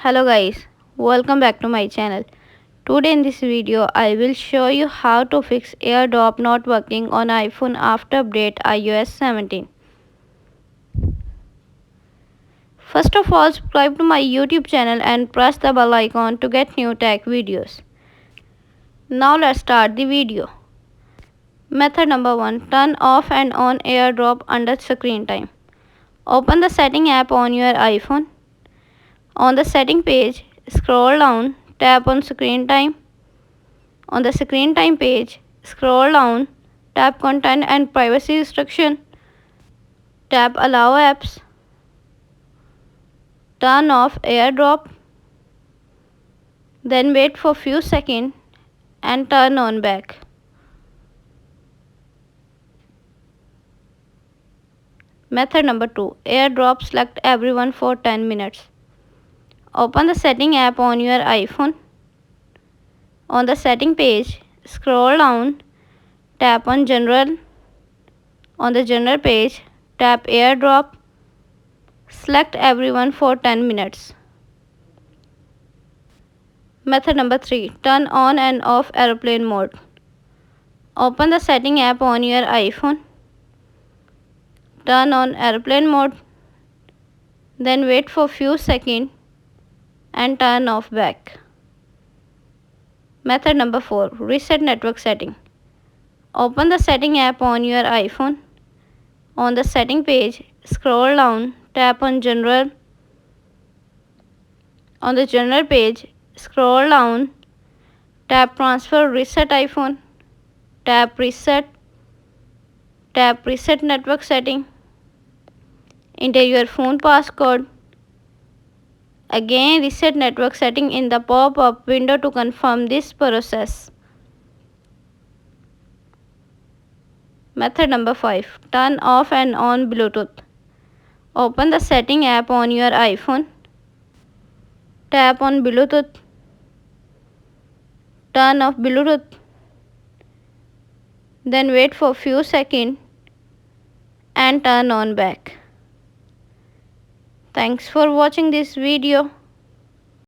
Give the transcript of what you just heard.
Hello guys, welcome back to my channel. Today in this video I will show you how to fix AirDrop not working on iPhone after update iOS 17. First of all, subscribe to my YouTube channel and press the bell icon to get new tech videos. Now let's start the video. Method number 1. Turn off and on AirDrop under screen time. Open the setting app on your iPhone. On the setting page, scroll down, tap on screen time. On the screen time page, scroll down, tap content and privacy restriction. Tap allow apps. Turn off AirDrop. Then wait for few seconds and turn on back. Method number 2. AirDrop select everyone for 10 minutes. Open the setting app on your iPhone. On the setting page, scroll down, tap on general. On the general page, tap AirDrop. Select everyone for 10 minutes. Method number 3. Turn on and off airplane mode. Open the setting app on your iPhone. Turn on airplane mode. Then wait for few seconds and turn off back. Method number 4. Reset network setting. Open the setting app on your iPhone. On the setting page, scroll down, tap on general. On the general page, scroll down, tap transfer reset iPhone. Tap reset network setting. Enter your phone passcode. Again reset network setting in the pop-up window to confirm this process. Method number 5. Turn off and on Bluetooth. Open the setting app on your iPhone. Tap on Bluetooth. Turn off Bluetooth. Then wait for few seconds and turn on back. Thanks for watching this video.